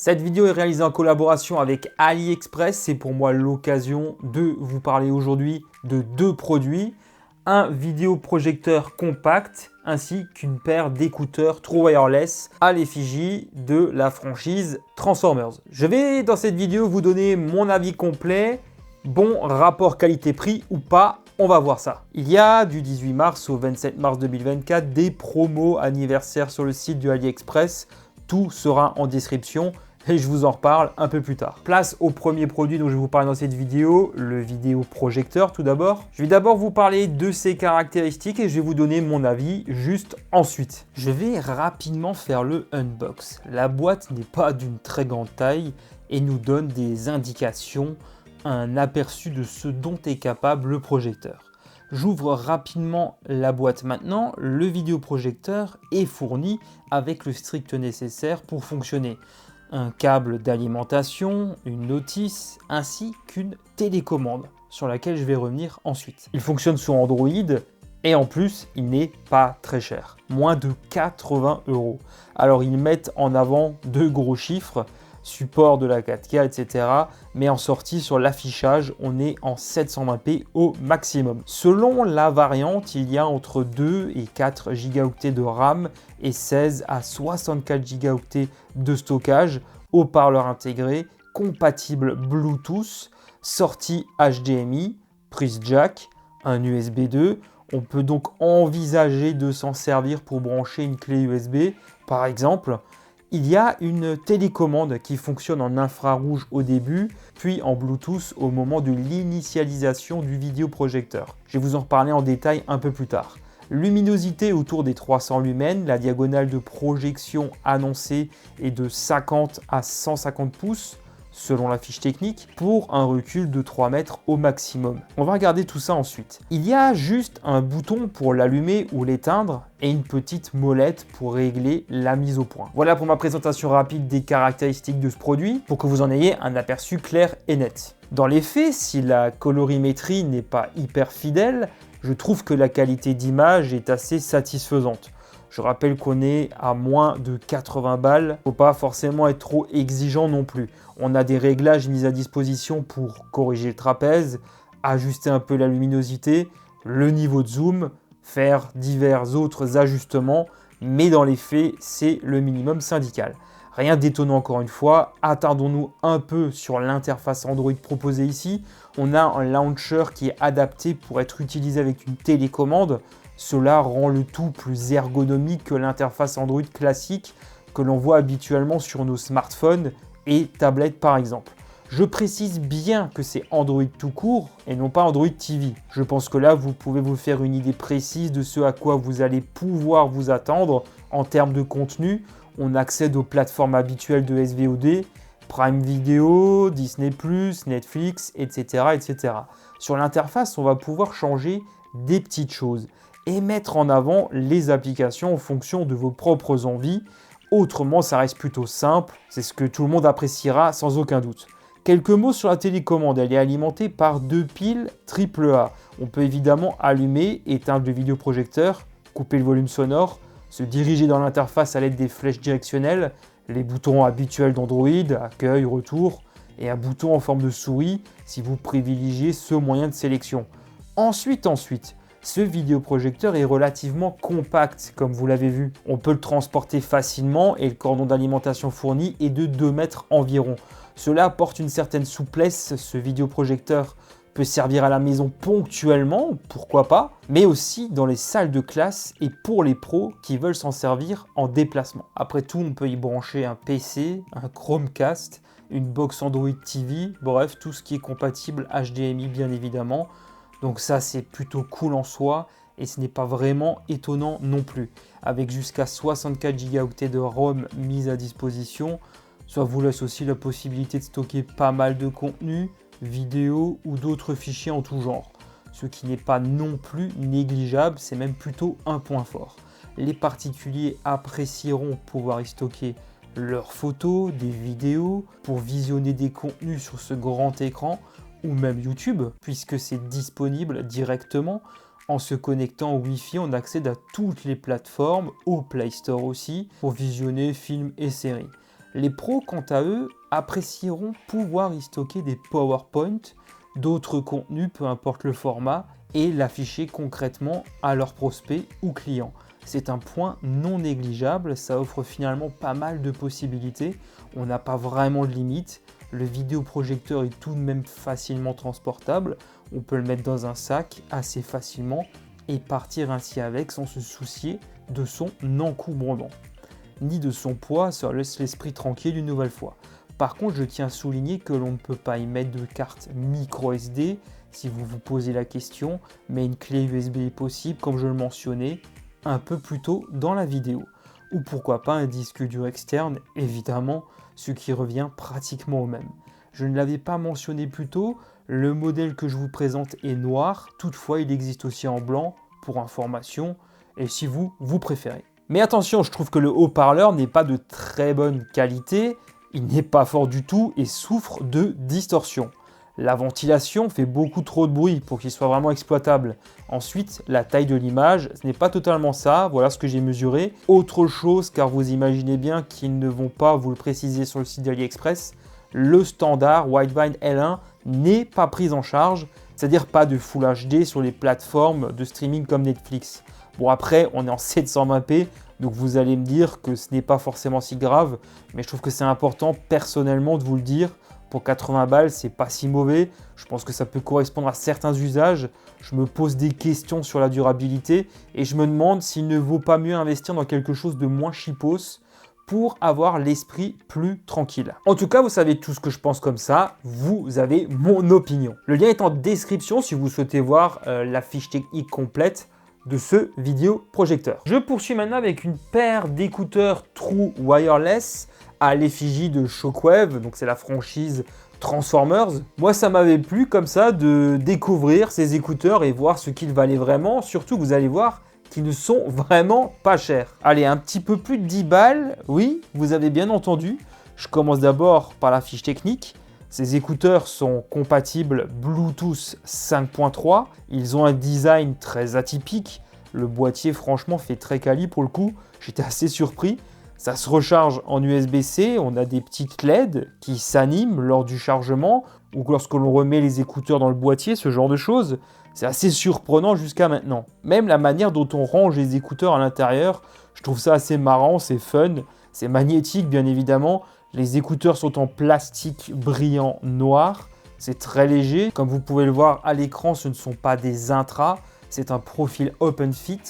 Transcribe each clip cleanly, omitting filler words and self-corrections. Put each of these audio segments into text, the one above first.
Cette vidéo est réalisée en collaboration avec AliExpress. C'est pour moi l'occasion de vous parler aujourd'hui de deux produits. Un vidéoprojecteur compact ainsi qu'une paire d'écouteurs True Wireless à l'effigie de la franchise Transformers. Je vais dans cette vidéo vous donner mon avis complet. Bon rapport qualité-prix ou pas, on va voir ça. Il y a du 18 mars au 27 mars 2024 des promos anniversaires sur le site du AliExpress. Tout sera en description. Et je vous en reparle un peu plus tard. Place au premier produit dont je vais vous parler dans cette vidéo, le vidéoprojecteur tout d'abord. Je vais d'abord vous parler de ses caractéristiques et je vais vous donner mon avis juste ensuite. Je vais rapidement faire le unbox. La boîte n'est pas d'une très grande taille et nous donne des indications, un aperçu de ce dont est capable le projecteur. J'ouvre rapidement la boîte maintenant. Le vidéoprojecteur est fourni avec le strict nécessaire pour fonctionner. Un câble d'alimentation, une notice, ainsi qu'une télécommande sur laquelle je vais revenir ensuite. Il fonctionne sur Android et en plus, il n'est pas très cher. Moins de 80 €. Alors, ils mettent en avant deux gros chiffres, support de la 4K, etc. Mais en sortie sur l'affichage, on est en 720p au maximum. Selon la variante, il y a entre 2 et 4 Go de RAM et 16 à 64 Go de stockage, haut-parleur intégré, compatible Bluetooth, sortie HDMI, prise jack, un USB 2. On peut donc envisager de s'en servir pour brancher une clé USB, par exemple. Il y a une télécommande qui fonctionne en infrarouge au début, puis en Bluetooth au moment de l'initialisation du vidéoprojecteur. Je vais vous en reparler en détail un peu plus tard. Luminosité autour des 300 lumens, la diagonale de projection annoncée est de 50 à 150 pouces, selon la fiche technique, pour un recul de 3 mètres au maximum. On va regarder tout ça ensuite. Il y a juste un bouton pour l'allumer ou l'éteindre et une petite molette pour régler la mise au point. Voilà pour ma présentation rapide des caractéristiques de ce produit, pour que vous en ayez un aperçu clair et net. Dans les faits, si la colorimétrie n'est pas hyper fidèle, je trouve que la qualité d'image est assez satisfaisante. Je rappelle qu'on est à moins de 80 balles. Faut pas forcément être trop exigeant non plus. On a des réglages mis à disposition pour corriger le trapèze, ajuster un peu la luminosité, le niveau de zoom, faire divers autres ajustements. Mais dans les faits, c'est le minimum syndical. Rien d'étonnant encore une fois. Attardons-nous un peu sur l'interface Android proposée ici. On a un launcher qui est adapté pour être utilisé avec une télécommande. Cela rend le tout plus ergonomique que l'interface Android classique que l'on voit habituellement sur nos smartphones et tablettes par exemple. Je précise bien que c'est Android tout court et non pas Android TV. Je pense que là, vous pouvez vous faire une idée précise de ce à quoi vous allez pouvoir vous attendre en termes de contenu. On accède aux plateformes habituelles de SVOD, Prime Video, Disney+, Netflix, etc., etc. Sur l'interface, on va pouvoir changer des petites choses et mettre en avant les applications en fonction de vos propres envies. Autrement, ça reste plutôt simple. C'est ce que tout le monde appréciera sans aucun doute. Quelques mots sur la télécommande. Elle est alimentée par deux piles AAA. On peut évidemment allumer, éteindre le vidéoprojecteur, couper le volume sonore, se diriger dans l'interface à l'aide des flèches directionnelles, les boutons habituels d'Android, accueil, retour, et un bouton en forme de souris si vous privilégiez ce moyen de sélection. Ensuite, ce vidéoprojecteur est relativement compact, comme vous l'avez vu. On peut le transporter facilement et le cordon d'alimentation fourni est de 2 mètres environ. Cela apporte une certaine souplesse. Ce vidéoprojecteur peut servir à la maison ponctuellement, pourquoi pas, mais aussi dans les salles de classe et pour les pros qui veulent s'en servir en déplacement. Après tout, on peut y brancher un PC, un Chromecast, une box Android TV, bref, tout ce qui est compatible HDMI bien évidemment. Donc ça, c'est plutôt cool en soi et ce n'est pas vraiment étonnant non plus. Avec jusqu'à 64 Go de ROM mis à disposition, ça vous laisse aussi la possibilité de stocker pas mal de contenu, vidéos ou d'autres fichiers en tout genre. Ce qui n'est pas non plus négligeable, c'est même plutôt un point fort. Les particuliers apprécieront pouvoir y stocker leurs photos, des vidéos, pour visionner des contenus sur ce grand écran, ou même YouTube, puisque c'est disponible directement. En se connectant au Wi-Fi, on accède à toutes les plateformes, au Play Store aussi, pour visionner films et séries. Les pros, quant à eux, apprécieront pouvoir y stocker des PowerPoint, d'autres contenus, peu importe le format, et l'afficher concrètement à leurs prospects ou clients. C'est un point non négligeable, ça offre finalement pas mal de possibilités, on n'a pas vraiment de limite, le vidéoprojecteur est tout de même facilement transportable, on peut le mettre dans un sac assez facilement et partir ainsi avec sans se soucier de son encombrement, ni de son poids, ça laisse l'esprit tranquille une nouvelle fois. Par contre, je tiens à souligner que l'on ne peut pas y mettre de carte micro SD si vous vous posez la question, mais une clé USB est possible comme je le mentionnais un peu plus tôt dans la vidéo. Ou pourquoi pas un disque dur externe, évidemment, ce qui revient pratiquement au même. Je ne l'avais pas mentionné plus tôt, le modèle que je vous présente est noir, toutefois il existe aussi en blanc pour information et si vous préférez. Mais attention, je trouve que le haut-parleur n'est pas de très bonne qualité, il n'est pas fort du tout et souffre de distorsion. La ventilation fait beaucoup trop de bruit pour qu'il soit vraiment exploitable. Ensuite, la taille de l'image, ce n'est pas totalement ça, voilà ce que j'ai mesuré. Autre chose, car vous imaginez bien qu'ils ne vont pas vous le préciser sur le site d'AliExpress, le standard Widevine L1 n'est pas pris en charge, c'est-à-dire pas de Full HD sur les plateformes de streaming comme Netflix. Bon après, on est en 720p, donc vous allez me dire que ce n'est pas forcément si grave, mais je trouve que c'est important personnellement de vous le dire. Pour 80 balles, c'est pas si mauvais. Je pense que ça peut correspondre à certains usages. Je me pose des questions sur la durabilité et je me demande s'il ne vaut pas mieux investir dans quelque chose de moins cheapos pour avoir l'esprit plus tranquille. En tout cas, vous savez tout ce que je pense comme ça. Vous avez mon opinion. Le lien est en description si vous souhaitez voir la fiche technique complète de ce vidéoprojecteur. Je poursuis maintenant avec une paire d'écouteurs True Wireless à l'effigie de Shockwave, donc c'est la franchise Transformers. Moi, ça m'avait plu comme ça de découvrir ces écouteurs et voir ce qu'ils valaient vraiment. Surtout, vous allez voir qu'ils ne sont vraiment pas chers. Allez, un petit peu plus de 10 balles, oui, vous avez bien entendu. Je commence d'abord par la fiche technique. Ces écouteurs sont compatibles Bluetooth 5.3. Ils ont un design très atypique. Le boîtier, franchement, fait très quali pour le coup. J'étais assez surpris. Ça se recharge en USB-C, on a des petites LED qui s'animent lors du chargement ou lorsque l'on remet les écouteurs dans le boîtier, ce genre de choses. C'est assez surprenant jusqu'à maintenant. Même la manière dont on range les écouteurs à l'intérieur, je trouve ça assez marrant, c'est fun, c'est magnétique bien évidemment. Les écouteurs sont en plastique brillant noir, c'est très léger. Comme vous pouvez le voir à l'écran, ce ne sont pas des intras, c'est un profil open fit.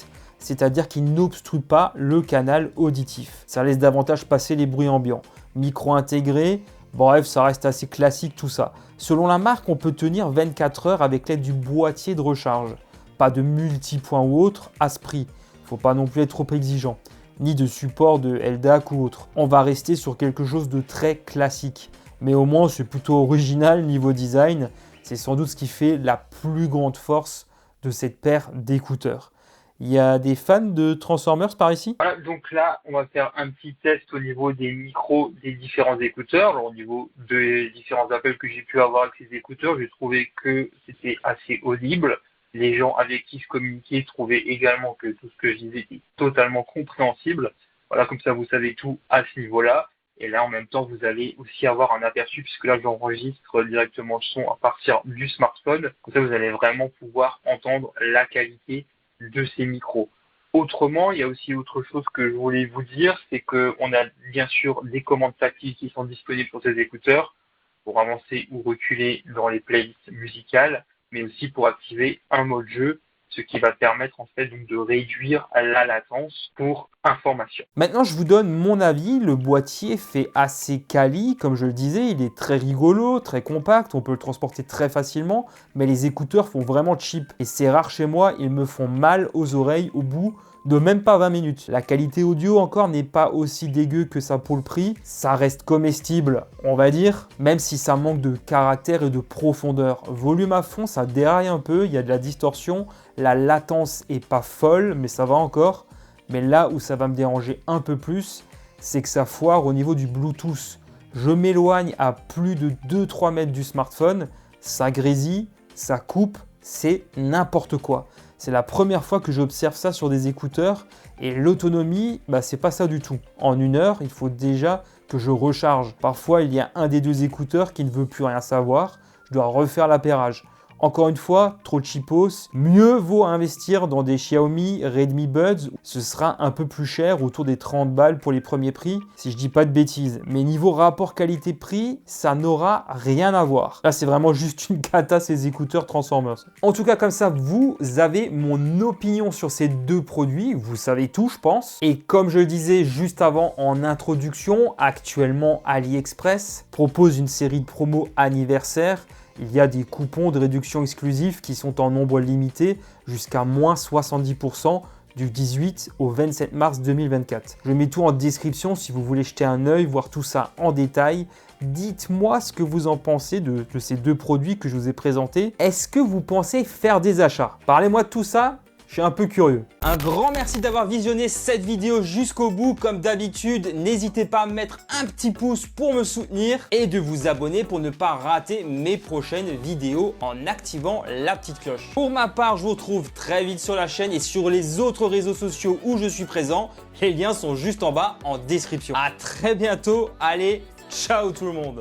C'est-à-dire qu'il n'obstrue pas le canal auditif. Ça laisse davantage passer les bruits ambiants. Micro intégré, bref, ça reste assez classique tout ça. Selon la marque, on peut tenir 24 heures avec l'aide du boîtier de recharge. Pas de multipoint ou autre à ce prix. Faut pas non plus être trop exigeant. Ni de support de LDAC ou autre. On va rester sur quelque chose de très classique. Mais au moins, c'est plutôt original niveau design. C'est sans doute ce qui fait la plus grande force de cette paire d'écouteurs. Il y a des fans de Transformers par ici? Voilà, donc là, on va faire un petit test au niveau des micros des différents écouteurs. Alors, au niveau des différents appels que j'ai pu avoir avec ces écouteurs, j'ai trouvé que c'était assez audible. Les gens avec qui je communiquais trouvaient également que tout ce que je disais était totalement compréhensible. Voilà, comme ça, vous savez tout à ce niveau-là. Et là, en même temps, vous allez aussi avoir un aperçu, puisque là, j'enregistre directement le son à partir du smartphone. Comme ça, vous allez vraiment pouvoir entendre la qualité de ces micros. Autrement, il y a aussi autre chose que je voulais vous dire, c'est qu'on a bien sûr des commandes tactiles qui sont disponibles sur ces écouteurs pour avancer ou reculer dans les playlists musicales, mais aussi pour activer un mode jeu, ce qui va permettre en fait donc de réduire la latence pour information. Maintenant, je vous donne mon avis. Le boîtier fait assez quali, comme je le disais, il est très rigolo, très compact, on peut le transporter très facilement, mais les écouteurs font vraiment cheap. Et c'est rare chez moi, ils me font mal aux oreilles au bout de même pas 20 minutes. La qualité audio encore n'est pas aussi dégueu que ça pour le prix. Ça reste comestible, on va dire, même si ça manque de caractère et de profondeur. Volume à fond, ça déraille un peu, il y a de la distorsion. La latence est pas folle, mais ça va encore. Mais là où ça va me déranger un peu plus, c'est que ça foire au niveau du Bluetooth. Je m'éloigne à plus de 2-3 mètres du smartphone, ça grésille, ça coupe, c'est n'importe quoi. C'est la première fois que j'observe ça sur des écouteurs et l'autonomie, c'est pas ça du tout. En 1 heure, il faut déjà que je recharge. Parfois, il y a un des deux écouteurs qui ne veut plus rien savoir. Je dois refaire l'appairage. Encore une fois, trop cheapos, mieux vaut investir dans des Xiaomi Redmi Buds. Ce sera un peu plus cher, autour des 30 balles pour les premiers prix, si je dis pas de bêtises. Mais niveau rapport qualité-prix, ça n'aura rien à voir. Là, c'est vraiment juste une cata ces écouteurs Transformers. En tout cas, comme ça, vous avez mon opinion sur ces deux produits. Vous savez tout, je pense. Et comme je le disais juste avant en introduction, actuellement AliExpress propose une série de promos anniversaires. Il y a des coupons de réduction exclusifs qui sont en nombre limité jusqu'à moins 70% du 18 au 27 mars 2024. Je mets tout en description si vous voulez jeter un œil, voir tout ça en détail. Dites-moi ce que vous en pensez de ces deux produits que je vous ai présentés. Est-ce que vous pensez faire des achats? Parlez-moi de tout ça. Je suis un peu curieux. Un grand merci d'avoir visionné cette vidéo jusqu'au bout. Comme d'habitude, n'hésitez pas à mettre un petit pouce pour me soutenir et de vous abonner pour ne pas rater mes prochaines vidéos en activant la petite cloche. Pour ma part, je vous retrouve très vite sur la chaîne et sur les autres réseaux sociaux où je suis présent. Les liens sont juste en bas en description. À très bientôt. Allez, ciao tout le monde.